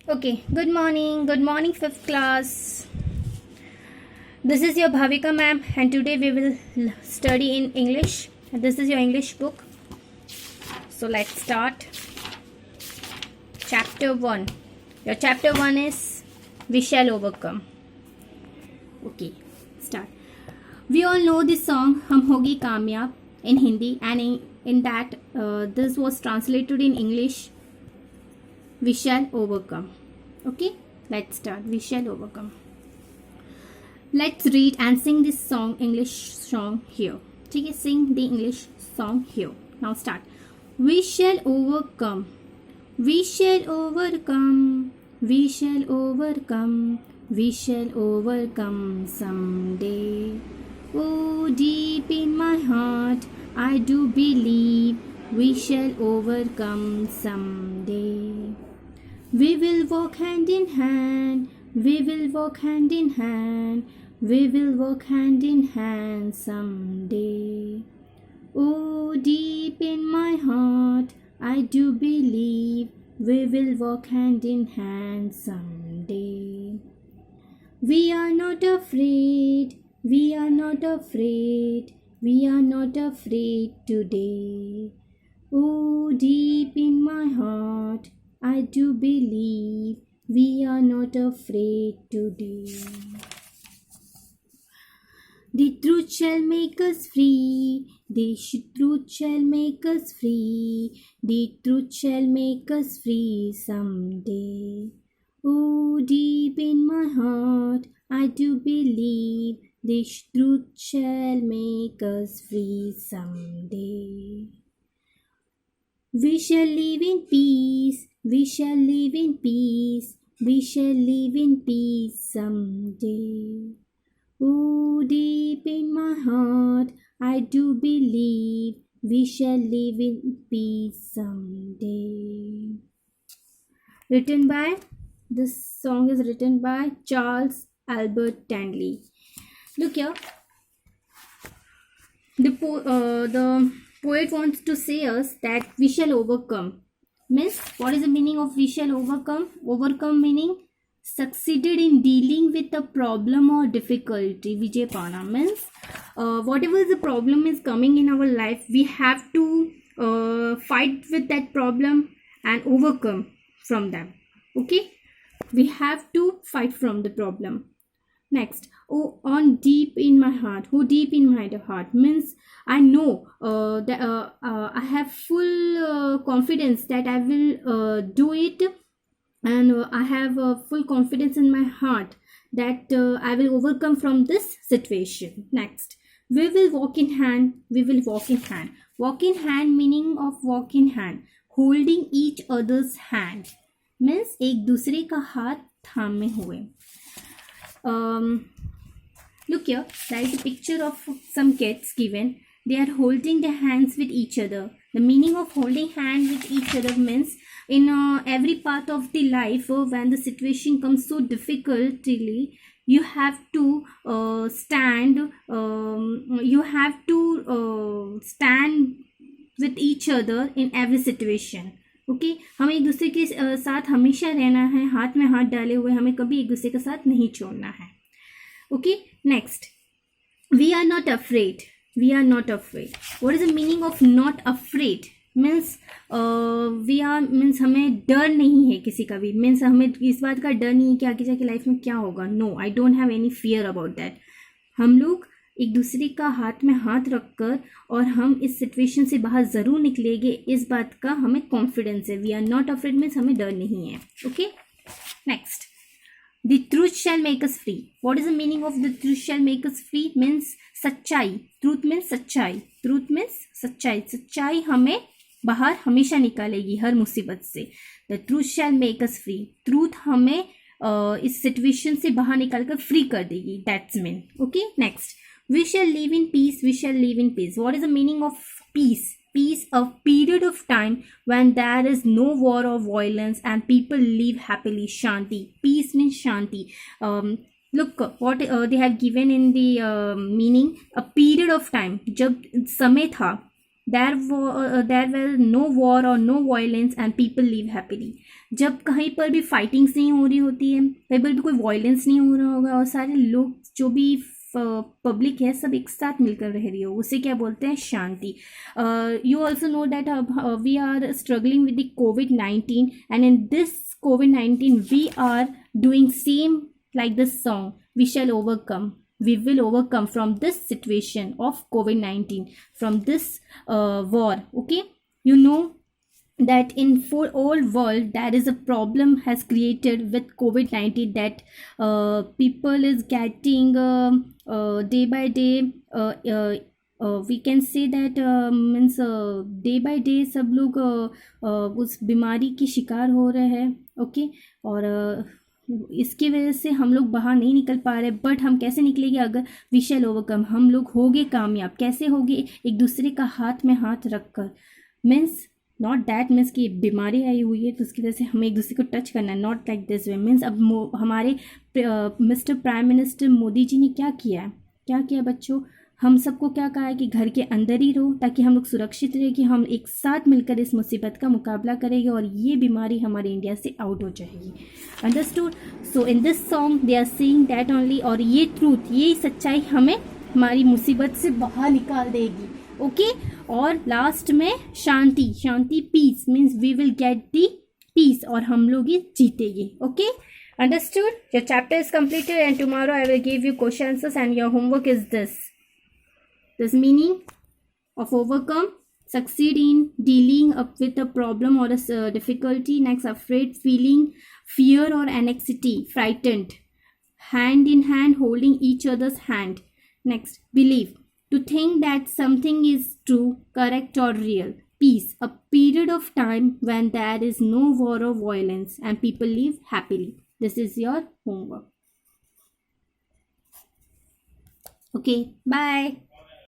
Okay, good morning, fifth class. This is your Bhavika ma'am, and today we will study in English. This is your English book. So let's start. Chapter 1. Your chapter 1 is We Shall Overcome. Okay, start. We all know this song Hum Hogi Kamyab in Hindi, and in that this was translated in English We Shall Overcome. Okay, let's start. We shall overcome. Let's read and sing this song, English song here. ठीक है, sing the English song here. Now start. We shall overcome. We shall overcome. We shall overcome. We shall overcome someday. Oh, deep in my heart, I do believe we shall overcome someday. We will walk hand in hand, we will walk hand in hand, we will walk hand in hand someday. Oh, deep in my heart, I do believe we will walk hand in hand someday. We are not afraid, we are not afraid, we are not afraid today. Oh, deep in my heart, I do believe we are not afraid today. The truth shall make us free. The truth shall make us free. The truth shall make us free someday. Oh, deep in my heart, I do believe this truth shall make us free someday. We shall live in peace, we shall live in peace, we shall live in peace someday. Oh, deep in my heart, I do believe we shall live in peace someday. This song is written by Charles Albert Tanley. Look here. The poet wants to say us that we shall overcome. Means, what is the meaning of we shall overcome? Overcome meaning succeeded in dealing with a problem or difficulty. Vijay Pana means whatever the problem is coming in our life, we have to fight with that problem and overcome from them. Okay, we have to fight from the problem. Next, oh, on deep in my heart. Oh, deep in my heart means I know that I have full confidence that I will do it, and I have full confidence in my heart that I will overcome from this situation. Next, we will walk in hand. We will walk in hand. Walk in hand meaning of walk in hand, holding each other's hand means एक दूसरे का हाथ थामे हुए. Look here, there is a picture of some kids given. They are holding their hands with each other. The meaning of holding hand with each other means in every part of the life when the situation comes so difficultly, you have to stand stand with each other in every situation. Okay हमें एक दूसरे के साथ हमेशा रहना है, हाथ में हाथ डाले हुए, हमें कभी एक दूसरे के साथ नहीं छोड़ना है. Okay next, we are not afraid. We are not afraid. What is the meaning of not afraid? Means we are means हमें डर नहीं है किसी का भी. मीन्स हमें इस बात का डर नहीं है कि आगे जाके लाइफ में क्या होगा. No, I don't have any fear about that. हम लोग एक दूसरे का हाथ में हाथ रखकर और हम इस सिचुएशन से बाहर ज़रूर निकलेंगे, इस बात का हमें कॉन्फिडेंस है. We are not afraid means हमें डर नहीं है. Okay next, the truth shall make us free. What is the meaning of the truth shall make us free? Means सच्चाई. ट्रूथ मीन्स सच्चाई. ट्रूथ मीन्स सच्चाई. सच्चाई हमें बाहर हमेशा निकालेगी हर मुसीबत से. The truth shall make us free. Truth हमें इस सिचुएशन से बाहर निकाल कर फ्री कर देगी. That's mean. Okay next, we shall live in peace. We shall live in peace. What is the meaning of peace? Peace, a period of time when there is no war or violence and people live happily. Shanti. Peace means shanti. Look what they have given in the meaning. A period of time. जब समय था there were no war or no violence and people live happily. जब कहीं पर भी fightings नहीं हो रही होती है, कहीं पर भी कोई वायलेंस नहीं हो रहा होगा और सारे लोग जो भी पब्लिक है सब एक साथ मिलकर रह रही हो, उसे क्या बोलते हैं? शांति. You also know that we are struggling with the COVID-19 and in this COVID-19 we are doing same like this song, we shall overcome, we will overcome from this situation of COVID-19, from this war. Okay, you know that in for all world there is a problem has created with COVID-19, that people is getting day by day we can say that means day by day सब लोग उस बीमारी की शिकार हो रहे हैं. Okay, और इसकी वजह से हम लोग बाहर नहीं निकल पा रहे. बट हम कैसे निकलेंगे? अगर वी शैल ओवरकम, हम लोग होंगे कामयाब. कैसे होंगे? एक दूसरे का हाथ में हाथ रख कर. मीन्स नॉट दैट मीन्स कि बीमारी आई हुई है तो उसकी वजह से हमें एक दूसरे को टच करना है, not like this way. Means अब हमारे mister prime minister Modi ji ने क्या किया है? क्या किया बच्चों? हम सबको क्या कहा है कि घर के अंदर ही रहो ताकि हम लोग सुरक्षित रहे, कि हम एक साथ मिलकर इस मुसीबत का मुकाबला करेंगे और ये बीमारी हमारे इंडिया से आउट हो जाएगी. Understood? So in this song they are saying that only, और ये ट्रूथ, ये सच्चाई हमें हमारी मुसीबत से बाहर निकाल देगी. ओके, और लास्ट में शांति, शांति peace means we will get the peace और हम लोग ये जीतेंगे. Okay, understood? Your chapter is completed and tomorrow I will give you question answers and your homework is this meaning of overcome: succeed in dealing up with a problem or a difficulty. Next, afraid, feeling fear or anxiety, frightened. Hand in hand, holding each other's hand. Next, believe, to think that something is true, correct or real. Peace, a period of time when there is no war or violence and people live happily. This is your homework. Okay, bye.